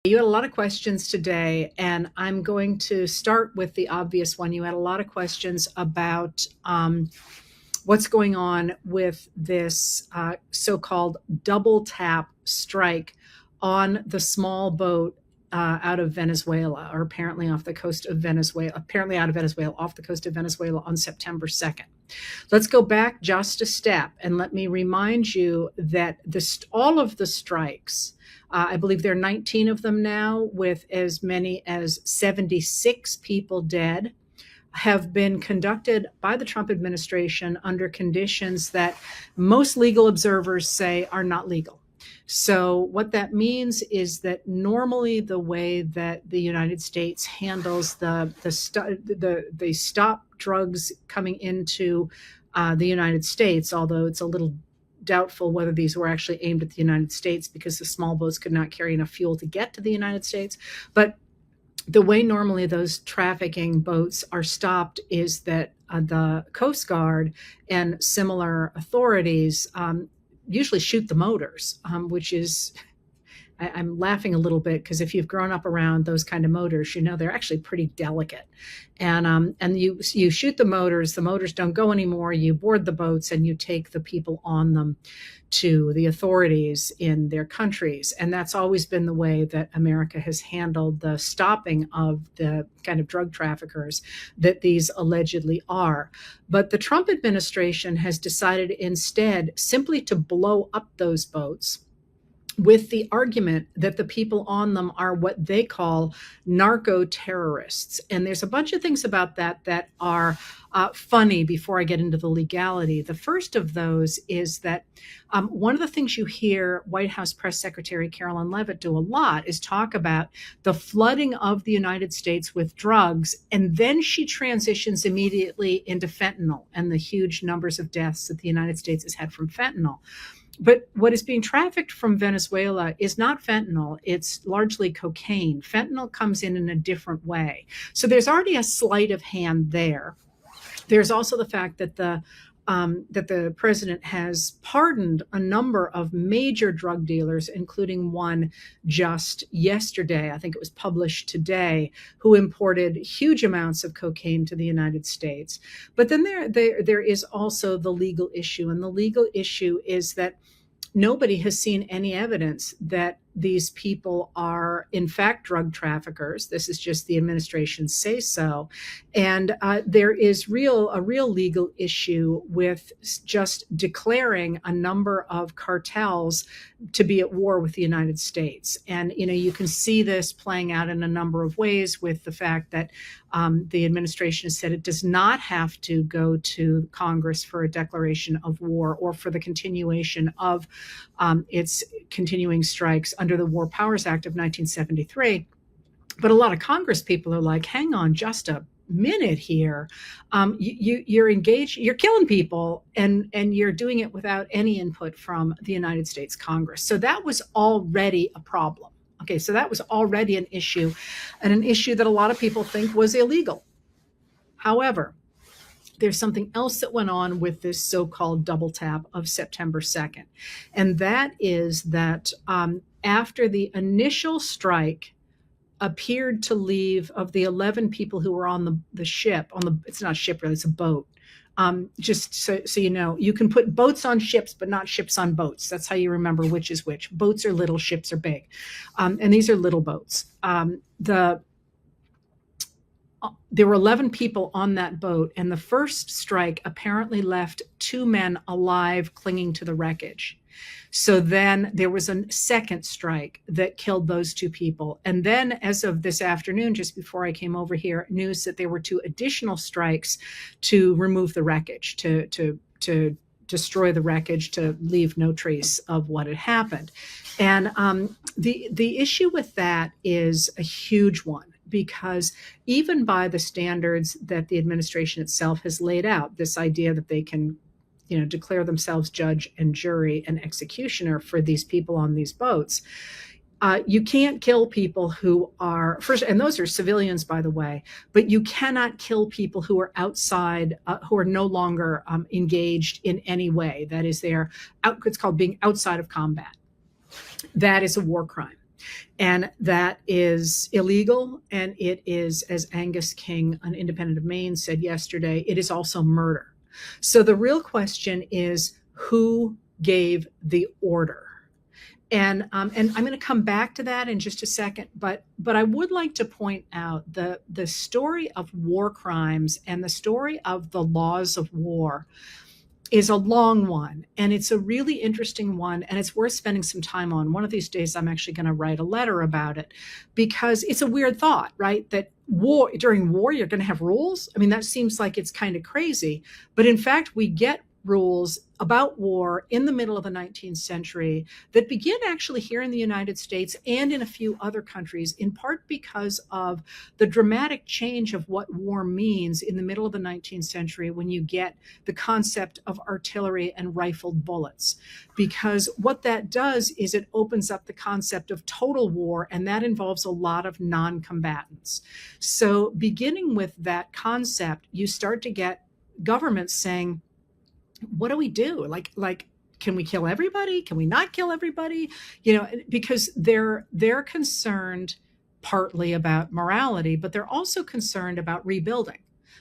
You had a lot of questions today, and I'm going to start with the obvious one. You had a lot of questions about what's going on with this so-called double tap strike on the small boat out of Venezuela, or apparently off the coast of Venezuela, apparently out of Venezuela, off the coast of Venezuela on September 2nd. Let's go back just a step, and let me remind you that all of the strikes, I believe there are 19 of them now, with as many as 76 people dead, have been conducted by the Trump administration under conditions that most legal observers say are not legal. So what that means is that normally the way that the United States handles the stop drugs coming into the United States, although it's a little doubtful whether these were actually aimed at the United States because the small boats could not carry enough fuel to get to the United States. But the way normally those trafficking boats are stopped is that the Coast Guard and similar authorities usually shoot the motors, which is, I'm laughing a little bit because if you've grown up around those kind of motors, you know they're actually pretty delicate. And you shoot the motors don't go anymore. You board the boats and you take the people on them to the authorities in their countries. And that's always been the way that America has handled the stopping of the kind of drug traffickers that these allegedly are. But the Trump administration has decided instead simply to blow up those boats with the argument that the people on them are what they call narco terrorists. And there's a bunch of things about that that are funny before I get into the legality. The first of those is that one of the things you hear White House Press Secretary Carolyn Leavitt do a lot is talk about the flooding of the United States with drugs, and then she transitions immediately into fentanyl and the huge numbers of deaths that the United States has had from fentanyl. But what is being trafficked from Venezuela is not fentanyl. It's largely cocaine. Fentanyl comes in a different way. So there's already a sleight of hand there. There's also the fact that the president has pardoned a number of major drug dealers, including one just yesterday, I think it was published today, who imported huge amounts of cocaine to the United States. But then there is also the legal issue. And the legal issue is that nobody has seen any evidence that these people are in fact drug traffickers. This is just the administration say so. And there is a real legal issue with just declaring a number of cartels to be at war with the United States. And, you can see this playing out in a number of ways with the fact that the administration has said it does not have to go to Congress for a declaration of war or for the continuation of its continuing strikes under the War Powers Act of 1973. But a lot of Congress people are like, hang on just a minute here. You're engaged, you're killing people, and you're doing it without any input from the United States Congress. So that was already a problem. Okay, so that was already an issue, and an issue that a lot of people think was illegal. However, there's something else that went on with this so-called double tap of September 2nd. And that is that after the initial strike appeared to leave, of the 11 people who were on the ship, it's not a ship really, it's a boat. Just so you know, you can put boats on ships, but not ships on boats. That's how you remember which is which. Boats are little, ships are big. And these are little boats. There were 11 people on that boat, and the first strike apparently left 2 men alive clinging to the wreckage. So then there was a second strike that killed those 2 people. And then as of this afternoon, just before I came over here, news that there were 2 additional strikes to remove the wreckage, to destroy the wreckage, to leave no trace of what had happened. And the issue with that is a huge one, because even by the standards that the administration itself has laid out, this idea that they can, declare themselves judge and jury and executioner for these people on these boats, you can't kill people who are first, and those are civilians, by the way, but you cannot kill people who are outside, who are no longer engaged in any way. That is, it's called being outside of combat. That is a war crime. And that is illegal. And it is, as Angus King, an independent of Maine, said yesterday, it is also murder. So the real question is who gave the order? And I'm going to come back to that in just a second, but I would like to point out the story of war crimes and the story of the laws of war is a long one, and it's a really interesting one, and it's worth spending some time on. One of these days I'm actually going to write a letter about it, because it's a weird thought, right? That during war you're going to have rules. I mean, that seems like it's kind of crazy, but in fact we get rules about war in the middle of the 19th century that begin actually here in the United States and in a few other countries, in part because of the dramatic change of what war means in the middle of the 19th century when you get the concept of artillery and rifled bullets. Because what that does is it opens up the concept of total war, and that involves a lot of non-combatants. So beginning with that concept, you start to get governments saying, what do we do? Like, can we kill everybody? Can we not kill everybody? Because they're concerned partly about morality, but they're also concerned about rebuilding.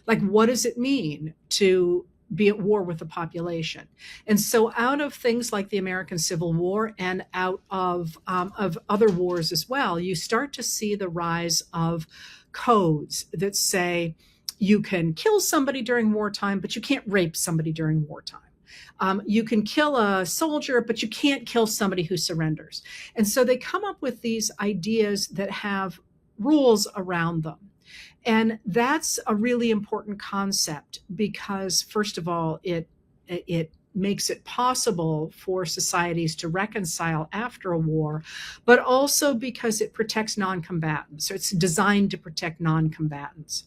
Like, what does it mean to be at war with the population? And so out of things like the American Civil War and out of other wars as well, you start to see the rise of codes that say, you can kill somebody during wartime, but you can't rape somebody during wartime. You can kill a soldier, but you can't kill somebody who surrenders. And so they come up with these ideas that have rules around them. And that's a really important concept because, first of all, it makes it possible for societies to reconcile after a war, but also because it protects non-combatants. So it's designed to protect non-combatants.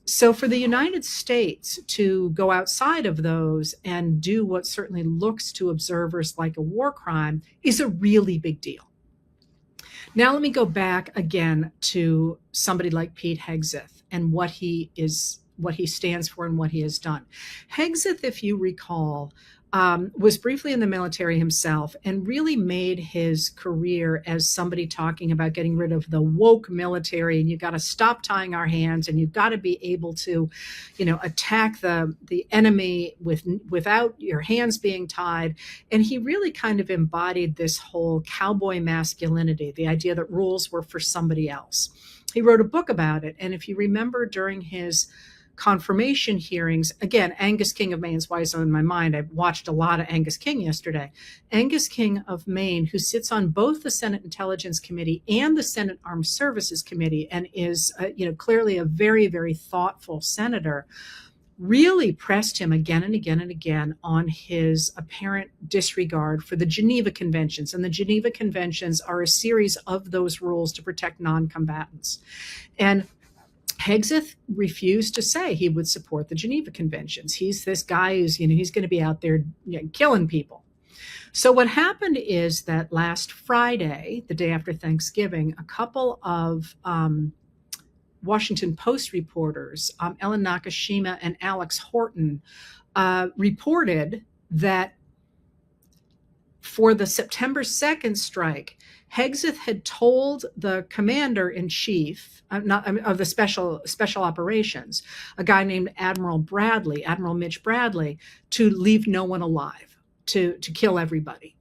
So for the United States to go outside of those and do what certainly looks to observers like a war crime is a really big deal. Now let me go back again to somebody like Pete Hegseth and what he stands for and what he has done. Hegseth, if you recall, was briefly in the military himself and really made his career as somebody talking about getting rid of the woke military, and you got to stop tying our hands, and you've got to be able to, attack the enemy without your hands being tied. And he really kind of embodied this whole cowboy masculinity, the idea that rules were for somebody else. He wrote a book about it, and if you remember during his confirmation hearings, again, Angus King of Maine is why it's on my mind. I watched a lot of Angus King yesterday. Angus King of Maine, who sits on both the Senate Intelligence Committee and the Senate Armed Services Committee, and is, clearly a very, very thoughtful senator, really pressed him again and again and again on his apparent disregard for the Geneva Conventions. And the Geneva Conventions are a series of those rules to protect non-combatants. And Hegseth refused to say he would support the Geneva Conventions. He's this guy who's, he's going to be out there killing people. So what happened is that last Friday, the day after Thanksgiving, a couple of Washington Post reporters, Ellen Nakashima and Alex Horton, reported that for the September 2nd strike, Hegseth had told the commander-in-chief of the special operations, a guy named Admiral Mitch Bradley, to leave no one alive, to kill everybody.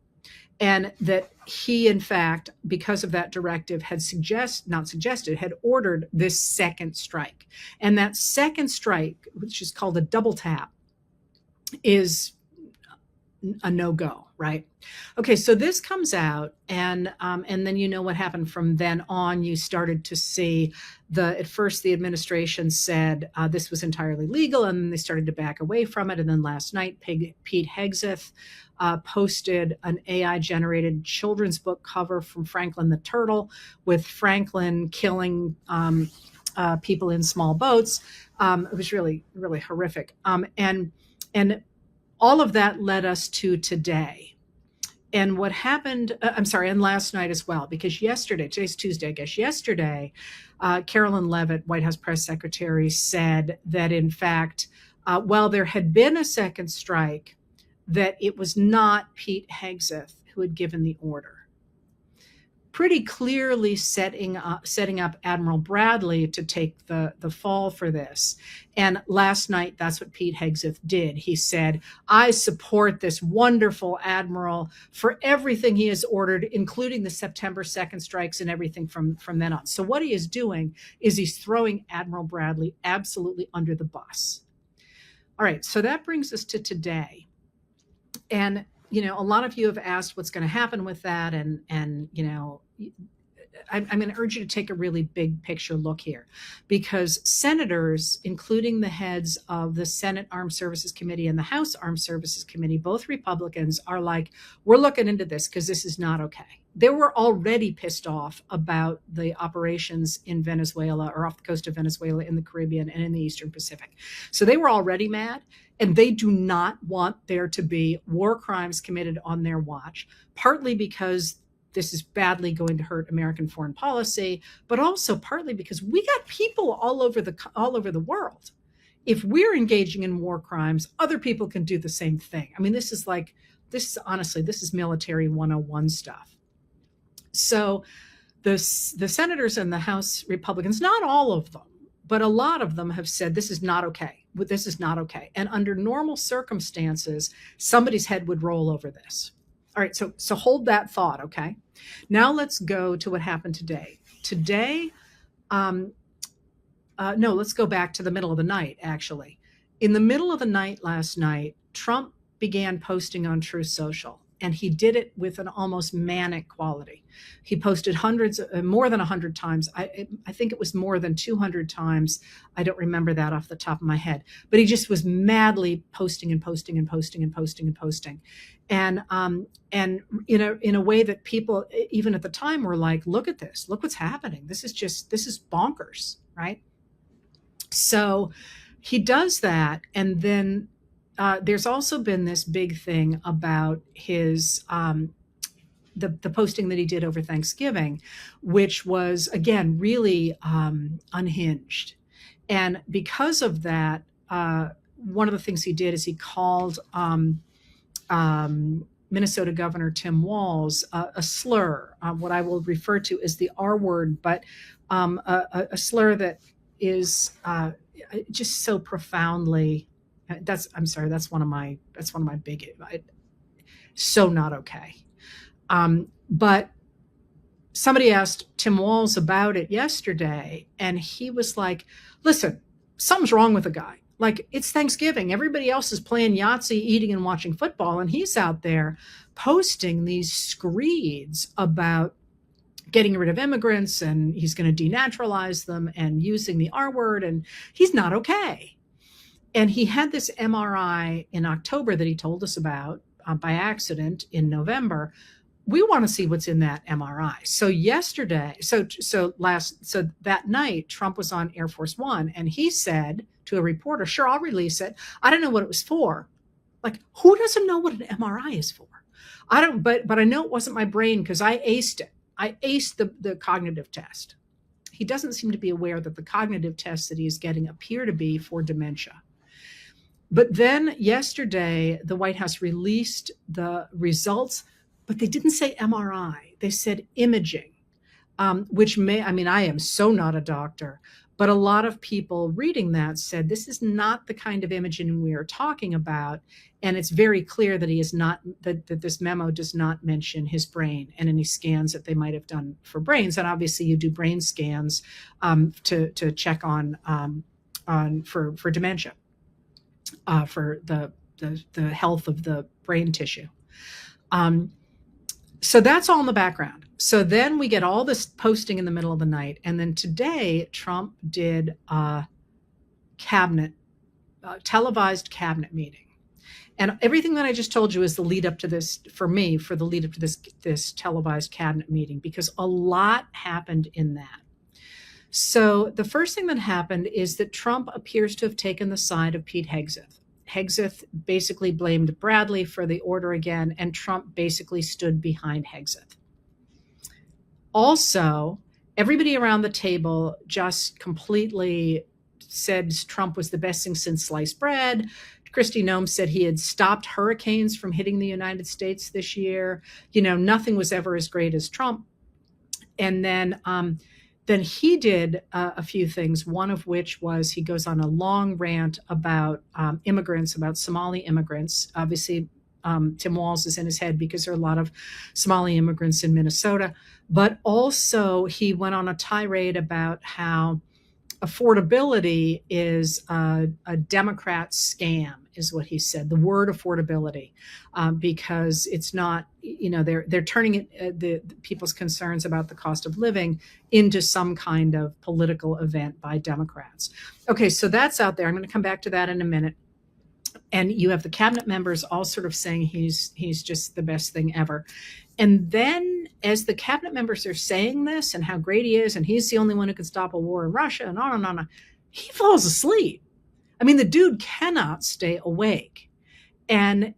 And that he, in fact, because of that directive, had ordered this second strike. And that second strike, which is called a double tap, is a no-go, right? Okay, so this comes out, and then what happened from then on. You started to see at first the administration said this was entirely legal, and then they started to back away from it. And then last night, Pete Hegseth posted an AI-generated children's book cover from Franklin the Turtle, with Franklin killing people in small boats. It was really, really horrific. And all of that led us to today. And what happened, and last night as well, because today's Tuesday, I guess, yesterday, Carolyn Leavitt, White House press secretary, said that in fact, while there had been a second strike, that it was not Pete Hegseth who had given the order. pretty clearly setting up Admiral Bradley to take the fall for this. And last night, that's what Pete Hegseth did. He said, I support this wonderful admiral for everything he has ordered, including the September 2nd strikes and everything from then on. So what he is doing is he's throwing Admiral Bradley absolutely under the bus. All right, so that brings us to today. And a lot of you have asked what's going to happen with that. And I'm going to urge you to take a really big picture look here, because senators, including the heads of the Senate Armed Services Committee and the House Armed Services Committee, both Republicans, are like, we're looking into this because this is not okay. They were already pissed off about the operations in Venezuela, or off the coast of Venezuela, in the Caribbean and in the Eastern Pacific. So they were already mad, and they do not want there to be war crimes committed on their watch, partly because this is badly going to hurt American foreign policy, but also partly because we got people all over the world. If we're engaging in war crimes, other people can do the same thing. I mean, this is military 101 stuff. So the senators and the House Republicans, not all of them, but a lot of them, have said this is not okay. This is not okay. And under normal circumstances, somebody's head would roll over this. All right, so hold that thought, okay? Now let's go to what happened today. Let's go back to the middle of the night, actually. In the middle of the night last night, Trump began posting on Truth Social, and he did it with an almost manic quality. He posted more than 100 times. I think it was more than 200 times. I don't remember that off the top of my head, but he just was madly posting and posting and posting and posting and posting. And in a way that people, even at the time, were like, look at this, look what's happening. This is bonkers, right? So he does that. And then there's also been this big thing about his the posting that he did over Thanksgiving, which was, again, really unhinged. And because of that, one of the things he did is he called Minnesota Governor Tim Walz a slur, what I will refer to as the R word, but a slur that is just so profoundly. That's one of my big, so not okay. But somebody asked Tim Walz about it yesterday, and he was like, listen, something's wrong with the guy. Like, it's Thanksgiving. Everybody else is playing Yahtzee, eating and watching football, and he's out there posting these screeds about getting rid of immigrants, and he's going to denaturalize them and using the R word, and he's not okay. And he had this MRI in October that he told us about by accident in November. We want to see what's in that MRI. So that night, Trump was on Air Force One, and he said to a reporter, sure, I'll release it. I don't know what it was for. Like, who doesn't know what an MRI is for? I don't, but I know it wasn't my brain because I aced it. I aced the cognitive test. He doesn't seem to be aware that the cognitive tests that he is getting appear to be for dementia. But then yesterday, the White House released the results, but they didn't say MRI. They said imaging, which I am so not a doctor, but a lot of people reading that said this is not the kind of imaging we are talking about. And it's very clear that he is not, that this memo does not mention his brain and any scans that they might have done for brains. And obviously you do brain scans to check on for dementia. For the health of the brain tissue. So that's all in the background. So then we get all this posting in the middle of the night. And then today, Trump did a televised cabinet meeting. And everything that I just told you is the lead up to this, for the lead up to this televised cabinet meeting, because a lot happened in that. So the first thing that happened is that Trump appears to have taken the side of Pete Hegseth. Hegseth basically blamed Bradley for the order again, and Trump basically stood behind Hegseth. Also, everybody around the table just completely said Trump was the best thing since sliced bread. Kristi Noem said he had stopped hurricanes from hitting the United States this year. Nothing was ever as great as Trump. And then he did a few things, one of which was he goes on a long rant about immigrants, about Somali immigrants. Obviously, Tim Walz is in his head because there are a lot of Somali immigrants in Minnesota. But also, he went on a tirade about how affordability is a Democrat scam, is what he said. The word affordability, because it's not, they're turning it, the people's concerns about the cost of living into some kind of political event by Democrats. Okay, so that's out there. I'm going to come back to that in a minute. And you have the cabinet members all sort of saying he's just the best thing ever. And then as the cabinet members are saying this and how great he is, and he's the only one who can stop a war in Russia, and on and on, he falls asleep. I mean, the dude cannot stay awake. And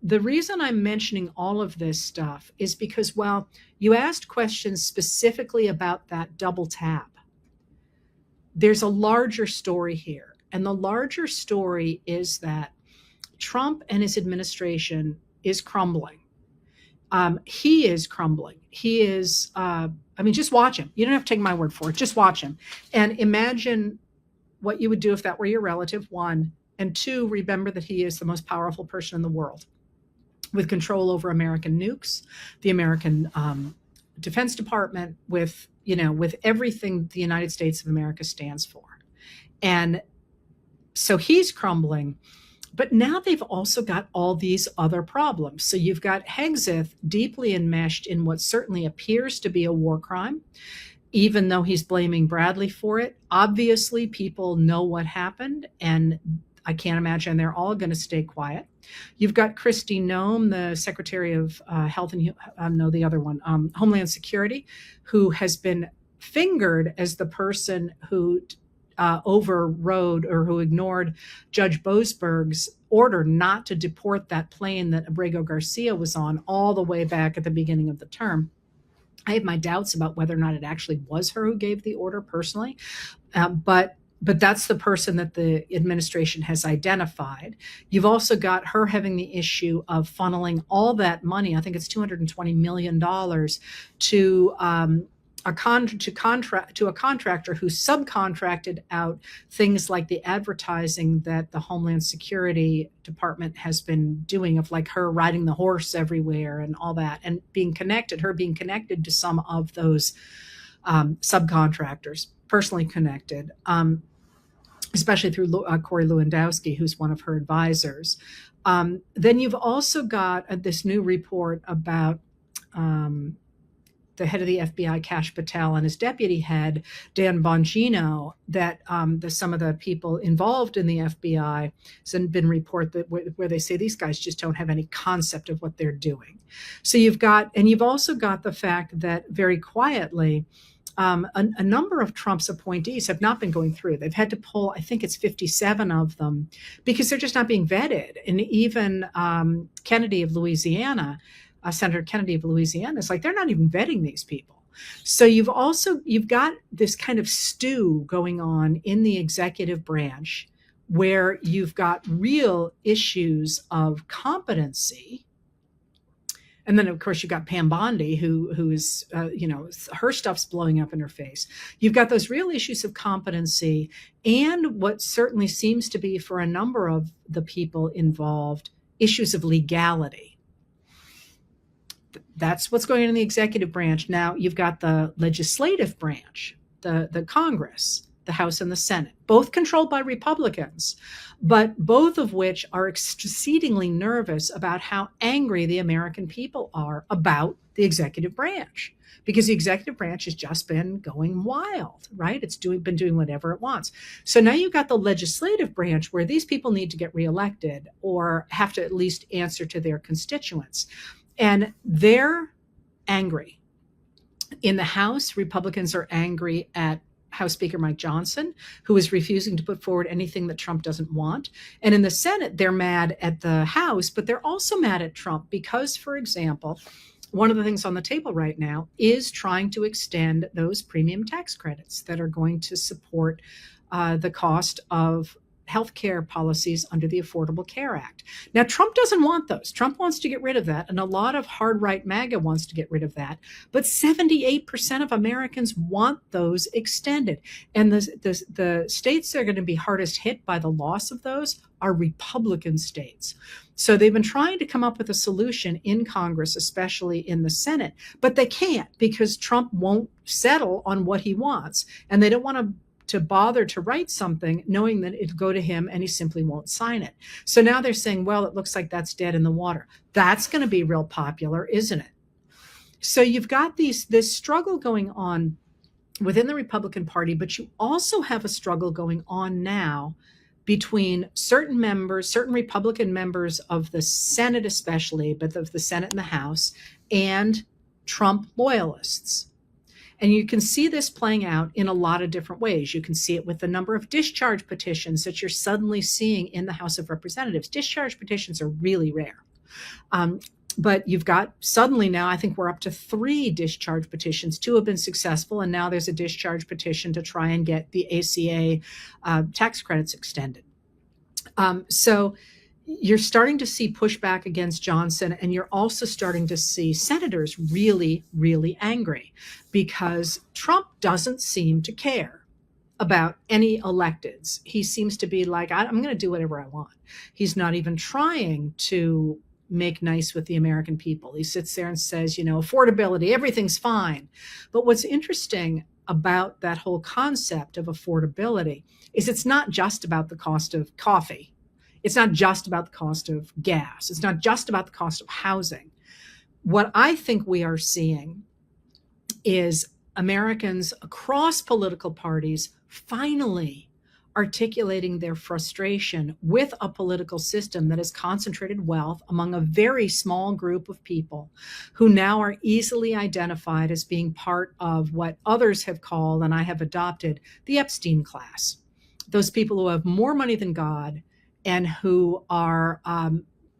the reason I'm mentioning all of this stuff is because, well, you asked questions specifically about that double tap. There's a larger story here. And the larger story is that Trump and his administration is crumbling. He is crumbling. He is, just watch him. You don't have to take my word for it. Just watch him. And imagine what you would do if that were your relative, one. And two, remember that he is the most powerful person in the world with control over American nukes, the American Defense Department, with everything the United States of America stands for. And so he's crumbling. But now they've also got all these other problems. So you've got Hegseth deeply enmeshed in what certainly appears to be a war crime, even though he's blaming Bradley for it. Obviously, people know what happened, and I can't imagine they're all going to stay quiet. You've got Kristi Noem, the Secretary of Health and Homeland Security, who has been fingered as the person who overrode or who ignored Judge Boasberg's order not to deport that plane that Abrego Garcia was on all the way back at the beginning of the term. I have my doubts about whether or not it actually was her who gave the order personally, but that's the person that the administration has identified. You've also got her having the issue of funneling all that money, I think it's $220 million, to a contractor who subcontracted out things like the advertising that the Homeland Security Department has been doing, of like her riding the horse everywhere and all that, and being connected to some of those subcontractors, personally connected, especially through Corey Lewandowski, who's one of her advisors. Then you've also got this new report about the head of the FBI, Kash Patel, and his deputy head, Dan Bongino, that some of the people involved in the FBI, has been report that where they say these guys just don't have any concept of what they're doing. So you've also got the fact that very quietly, a number of Trump's appointees have not been going through. They've had to pull, I think it's 57 of them, because they're just not being vetted. And even Kennedy of Louisiana, Senator Kennedy of Louisiana, is like, they're not even vetting these people. So you've got this kind of stew going on in the executive branch, where you've got real issues of competency. And then, of course, you've got Pam Bondi, who is, her stuff's blowing up in her face. You've got those real issues of competency, and what certainly seems to be, for a number of the people involved, issues of legality. That's what's going on in the executive branch. Now you've got the legislative branch, the Congress, the House and the Senate, both controlled by Republicans, but both of which are exceedingly nervous about how angry the American people are about the executive branch, because the executive branch has just been going wild, right? It's been doing whatever it wants. So now you've got the legislative branch, where these people need to get reelected or have to at least answer to their constituents. And they're angry. In the House, Republicans are angry at House Speaker Mike Johnson, who is refusing to put forward anything that Trump doesn't want. And in the Senate, they're mad at the House, but they're also mad at Trump because, for example, one of the things on the table right now is trying to extend those premium tax credits that are going to support the cost of healthcare policies under the Affordable Care Act. Now, Trump doesn't want those. Trump wants to get rid of that, and a lot of hard right MAGA wants to get rid of that. But 78% of Americans want those extended. And the states that are going to be hardest hit by the loss of those are Republican states. So they've been trying to come up with a solution in Congress, especially in the Senate, but they can't because Trump won't settle on what he wants. And they don't want to bother to write something knowing that it'll go to him and he simply won't sign it. So now they're saying, well, it looks like that's dead in the water. That's going to be real popular, isn't it? So you've got this struggle going on within the Republican Party, but you also have a struggle going on now between certain Republican members of the Senate especially, but of the Senate and the House, and Trump loyalists. And you can see this playing out in a lot of different ways. You can see it with the number of discharge petitions that you're suddenly seeing in the House of Representatives. Discharge petitions are really rare. But you've got suddenly now, I think we're up to 3 discharge petitions. 2 have been successful, and now there's a discharge petition to try and get the ACA tax credits extended. So you're starting to see pushback against Johnson, and you're also starting to see senators really, really angry because Trump doesn't seem to care about any electeds. He seems to be like, I'm going to do whatever I want. He's not even trying to make nice with the American people. He sits there and says, affordability, everything's fine. But what's interesting about that whole concept of affordability is it's not just about the cost of coffee. It's not just about the cost of gas. It's not just about the cost of housing. What I think we are seeing is Americans across political parties finally articulating their frustration with a political system that has concentrated wealth among a very small group of people who now are easily identified as being part of what others have called, and I have adopted, the Epstein class. Those people who have more money than God and who are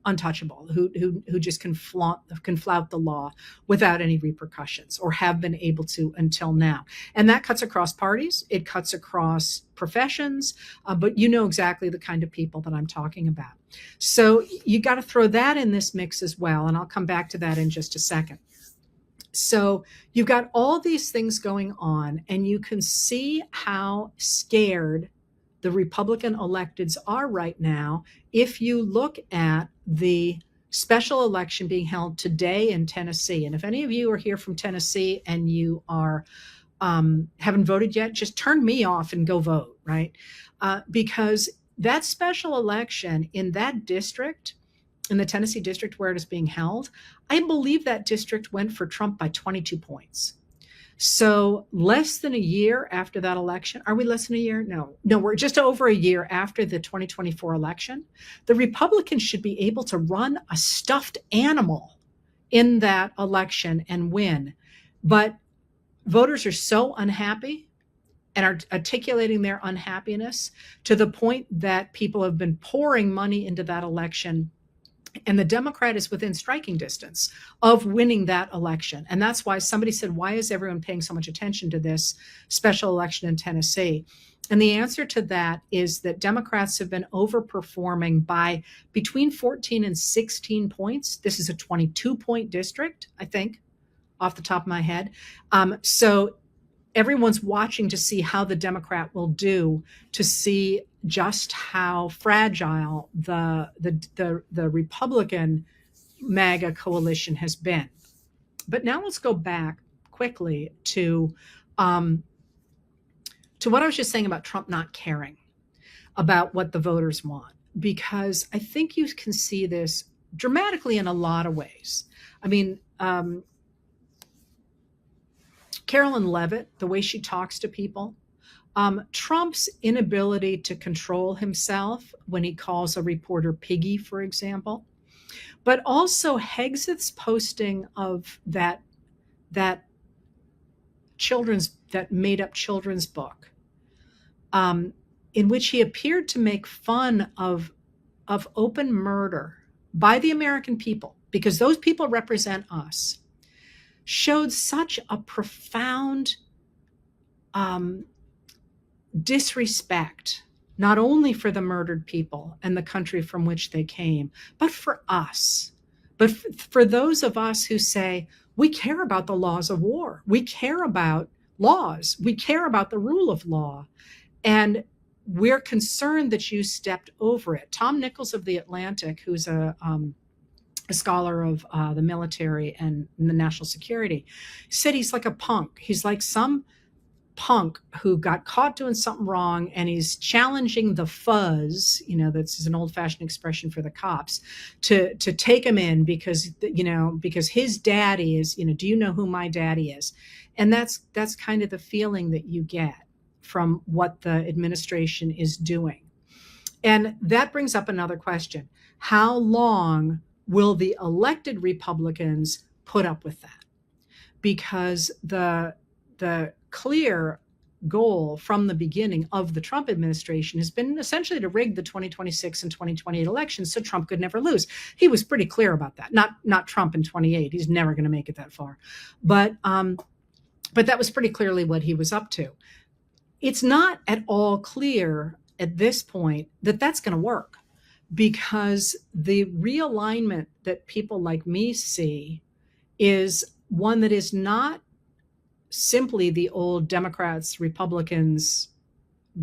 untouchable, who just can flout the law without any repercussions, or have been able to until now. And that cuts across parties, it cuts across professions, but you know exactly the kind of people that I'm talking about. So you got to throw that in this mix as well, and I'll come back to that in just a second. So you've got all these things going on, and you can see how scared the Republican electeds are right now. If you look at the special election being held today in Tennessee, and if any of you are here from Tennessee and you are haven't voted yet, just turn me off and go vote, right? Because that special election in that district, in the Tennessee district where it is being held, I believe that district went for Trump by 22 points. So less than a year after that election, are we less than a year? No, we're just over a year after the 2024 election. The Republicans should be able to run a stuffed animal in that election and win. But voters are so unhappy and are articulating their unhappiness to the point that people have been pouring money into that election. And the Democrat is within striking distance of winning that election. And that's why somebody said, why is everyone paying so much attention to this special election in Tennessee? And the answer to that is that Democrats have been overperforming by between 14 and 16 points. This is a 22-point district, I think, off the top of my head. So everyone's watching to see how the Democrat will do, to see just how fragile the Republican MAGA coalition has been. But now let's go back quickly to what I was just saying about Trump not caring about what the voters want, because I think you can see this dramatically in a lot of ways. I mean, Carolyn Leavitt, the way she talks to people, Trump's inability to control himself when he calls a reporter piggy, for example, but also Hegseth's posting of that made up children's book, in which he appeared to make fun of open murder by the American people, because those people represent us, showed such a profound disrespect not only for the murdered people and the country from which they came, but for us. But for those of us who say, we care about the laws of war, we care about laws, we care about the rule of law, and we're concerned that you stepped over it. Tom Nichols of The Atlantic, who's a scholar of the military and the national security, said he's like a punk. He's like some punk who got caught doing something wrong, and he's challenging the fuzz, that's an old-fashioned expression for the cops, to take him in because his daddy is, do you know who my daddy is? And that's kind of the feeling that you get from what the administration is doing. And that brings up another question. How long will the elected Republicans put up with that? Because the clear goal from the beginning of the Trump administration has been essentially to rig the 2026 and 2028 elections so Trump could never lose. He was pretty clear about that. Not Trump in 28. He's never going to make it that far. But that was pretty clearly what he was up to. It's not at all clear at this point that that's going to work, because the realignment that people like me see is one that is not simply the old Democrats, Republicans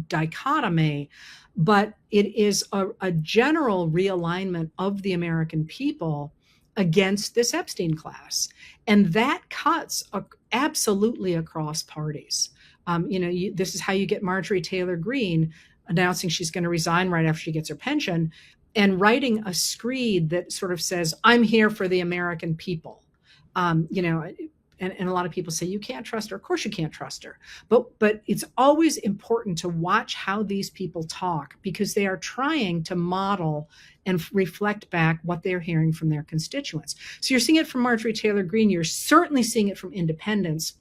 dichotomy, but it is a general realignment of the American people against this Epstein class. And that cuts absolutely across parties. This is how you get Marjorie Taylor Greene announcing she's going to resign right after she gets her pension and writing a screed that sort of says, I'm here for the American people. And a lot of people say, you can't trust her. Of course you can't trust her. But it's always important to watch how these people talk, because they are trying to model and reflect back what they're hearing from their constituents. So you're seeing it from Marjorie Taylor Greene. You're certainly seeing it from independents.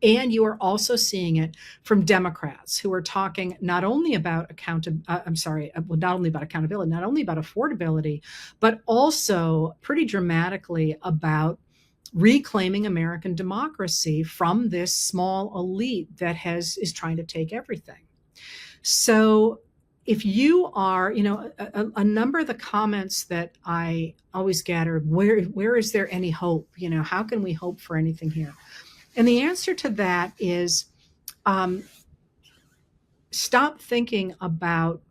And you are also seeing it from Democrats who are talking not only about not only about accountability, not only about affordability, but also pretty dramatically about reclaiming American democracy from this small elite that is trying to take everything. So if you are, a number of the comments that I always gather, where is there any hope? How can we hope for anything here? And the answer to that is stop thinking about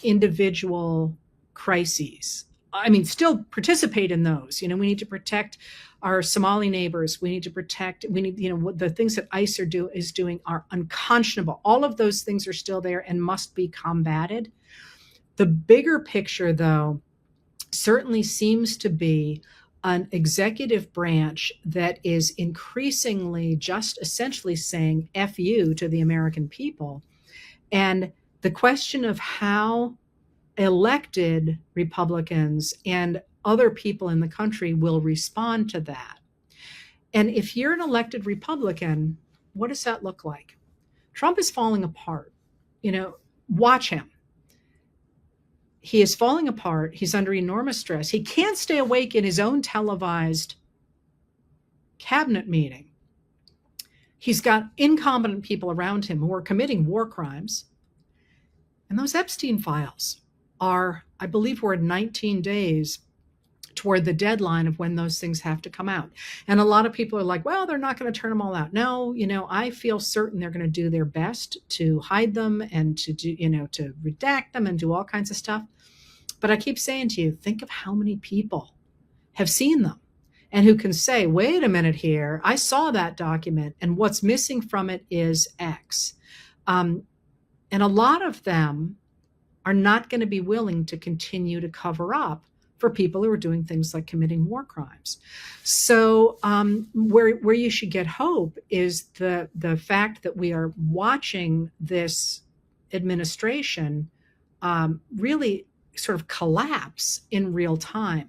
individual crises. I mean, still participate in those. We need to protect our Somali neighbors. We need to protect, what the things that ICE is doing are unconscionable. All of those things are still there and must be combated. The bigger picture, though, certainly seems to be an executive branch that is increasingly just essentially saying F you to the American people. And the question of how elected Republicans and other people in the country will respond to that. And if you're an elected Republican, what does that look like? Trump is falling apart. Watch him. He is falling apart. He's under enormous stress. He can't stay awake in his own televised cabinet meeting. He's got incompetent people around him who are committing war crimes. And those Epstein files are, I believe we're 19 days toward the deadline of when those things have to come out. And a lot of people are like, well, they're not going to turn them all out. No, I feel certain they're going to do their best to hide them and to do, to redact them and do all kinds of stuff. But I keep saying to you, think of how many people have seen them and who can say, wait a minute here, I saw that document and what's missing from it is X. And a lot of them are not going to be willing to continue to cover up for people who are doing things like committing war crimes. So where you should get hope is the fact that we are watching this administration really sort of collapse in real time.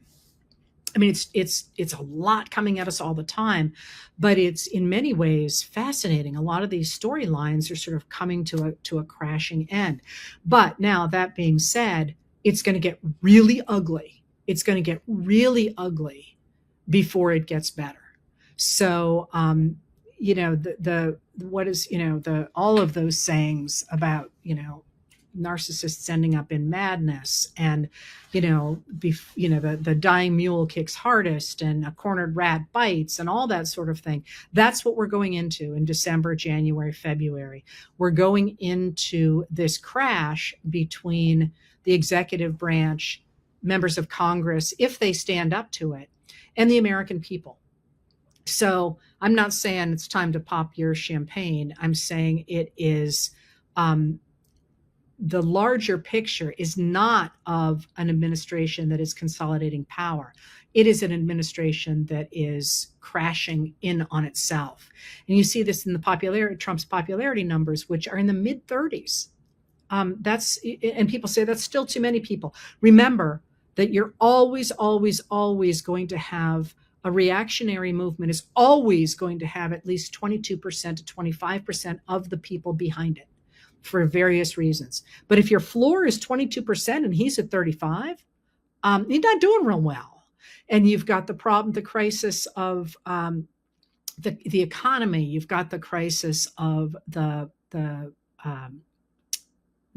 I mean, it's a lot coming at us all the time, but it's in many ways fascinating. A lot of these storylines are sort of coming to a crashing end. But now, that being said, it's going to get really ugly. It's going to get really ugly before it gets better. So, all of those sayings about, narcissists ending up in madness, and the dying mule kicks hardest, and a cornered rat bites, and all that sort of thing. That's what we're going into in December, January, February. We're going into this crash between the executive branch, members of Congress, if they stand up to it, and the American people. So I'm not saying it's time to pop your champagne. I'm saying it is, the larger picture is not of an administration that is consolidating power. It is an administration that is crashing in on itself. And you see this in the Trump's popularity numbers, which are in the mid 30s. And people say that's still too many people. Remember that you're always, always, always going to have a reactionary movement is always going to have at least 22% to 25% of the people behind it for various reasons. But if your floor is 22% and he's at 35, you're not doing real well. And you've got the problem, the crisis of the economy. You've got the crisis of the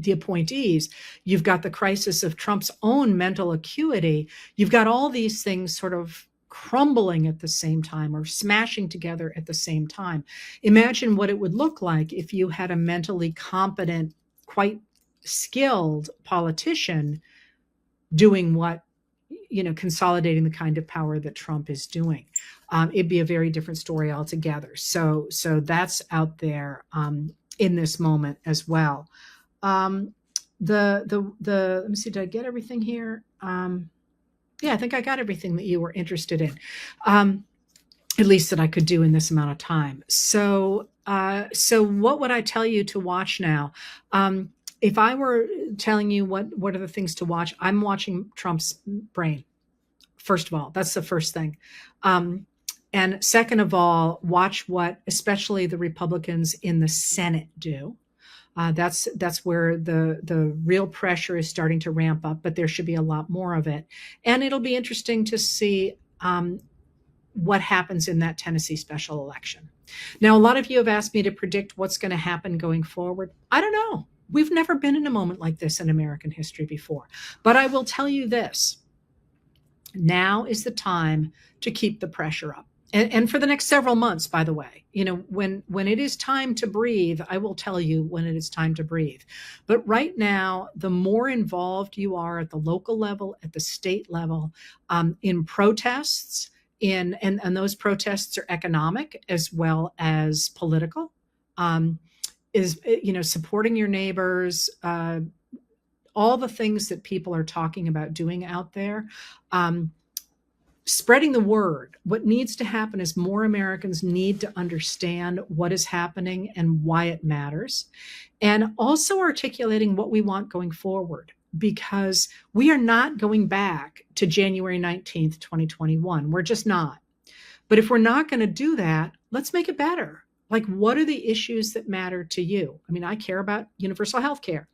appointees. You've got the crisis of Trump's own mental acuity. You've got all these things sort of crumbling at the same time or smashing together at the same time. Imagine what it would look like if you had a mentally competent, quite skilled politician doing what, consolidating the kind of power that Trump is doing. It'd be a very different story altogether. So that's out there in this moment as well. Let me see, did I get everything here? Yeah, I think I got everything that you were interested in, at least that I could do in this amount of time. So what would I tell you to watch now? If I were telling you what are the things to watch, I'm watching Trump's brain. First of all, that's the first thing. And second of all, watch what especially the Republicans in the Senate do. That's where the real pressure is starting to ramp up, but there should be a lot more of it. And it'll be interesting to see what happens in that Tennessee special election. Now, a lot of you have asked me to predict what's going to happen going forward. I don't know. We've never been in a moment like this in American history before. But I will tell you this. Now is the time to keep the pressure up. And for the next several months, by the way, when it is time to breathe, I will tell you when it is time to breathe. But right now, the more involved you are at the local level, at the state level, in protests, and those protests are economic as well as political, is supporting your neighbors, all the things that people are talking about doing out there. Spreading the word. What needs to happen is more Americans need to understand what is happening and why it matters, and also articulating what we want going forward, because we are not going back to January 19th, 2021. We're just not. But if we're not going to do that, let's make it better. Like, what are the issues that matter to you? I mean, I care about universal health care.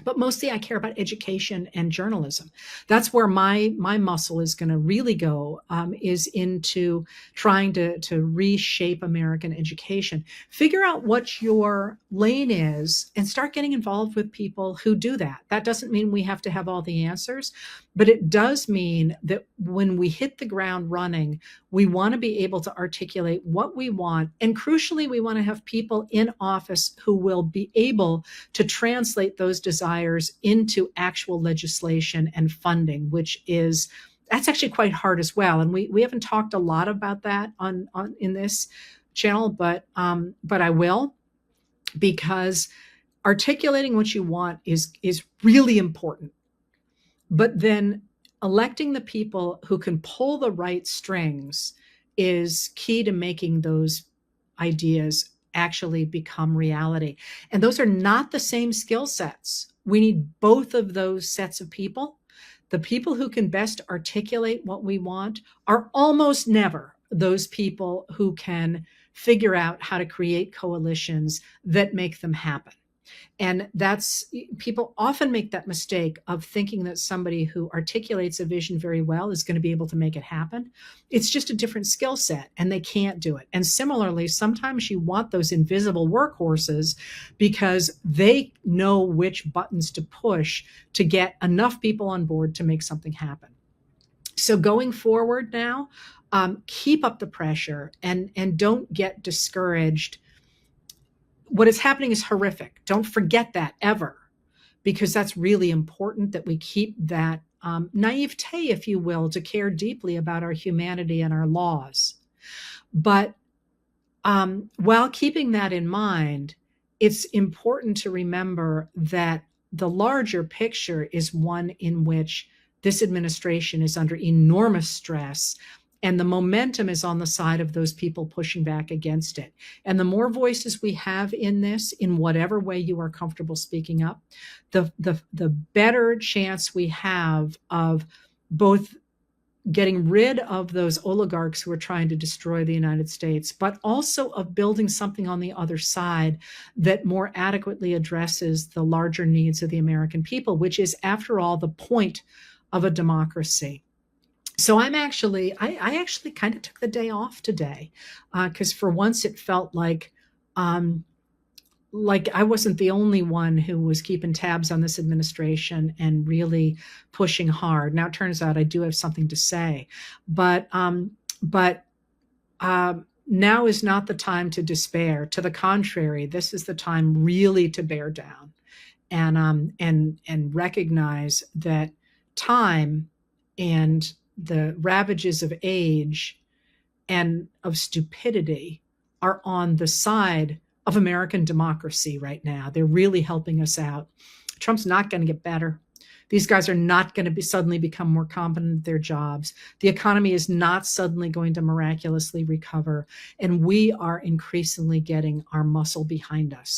But mostly I care about education and journalism. That's where my muscle is going to really go, is into trying to reshape American education. Figure out what your lane is and start getting involved with people who do that. That doesn't mean we have to have all the answers, but it does mean that when we hit the ground running, we want to be able to articulate what we want. And crucially, we want to have people in office who will be able to translate those desires into actual legislation and funding, that's actually quite hard as well. And we haven't talked a lot about that on in this channel, but I will, because articulating what you want is really important. But then electing the people who can pull the right strings is key to making those ideas actually become reality. And those are not the same skill sets. We need both of those sets of people. The people who can best articulate what we want are almost never those people who can figure out how to create coalitions that make them happen. And that's, people often make that mistake of thinking that somebody who articulates a vision very well is going to be able to make it happen. It's just a different skill set and they can't do it. And similarly, sometimes you want those invisible workhorses because they know which buttons to push to get enough people on board to make something happen. So going forward now, keep up the pressure and don't get discouraged. What is happening is horrific. Don't forget that ever, because that's really important that we keep that naivete, if you will, to care deeply about our humanity and our laws. But while keeping that in mind, it's important to remember that the larger picture is one in which this administration is under enormous stress, and the momentum is on the side of those people pushing back against it. And the more voices we have in this, in whatever way you are comfortable speaking up, the better chance we have of both getting rid of those oligarchs who are trying to destroy the United States, but also of building something on the other side that more adequately addresses the larger needs of the American people, which is, after all, the point of a democracy. So I actually kind of took the day off today, because for once it felt like I wasn't the only one who was keeping tabs on this administration and really pushing hard. Now it turns out I do have something to say, but now is not the time to despair. To the contrary, this is the time really to bear down and recognize that time and the ravages of age and of stupidity are on the side of American democracy right now. They're really helping us out. Trump's not going to get better. These guys are not going to suddenly become more competent at their jobs. The economy is not suddenly going to miraculously recover. And we are increasingly getting our muscle behind us.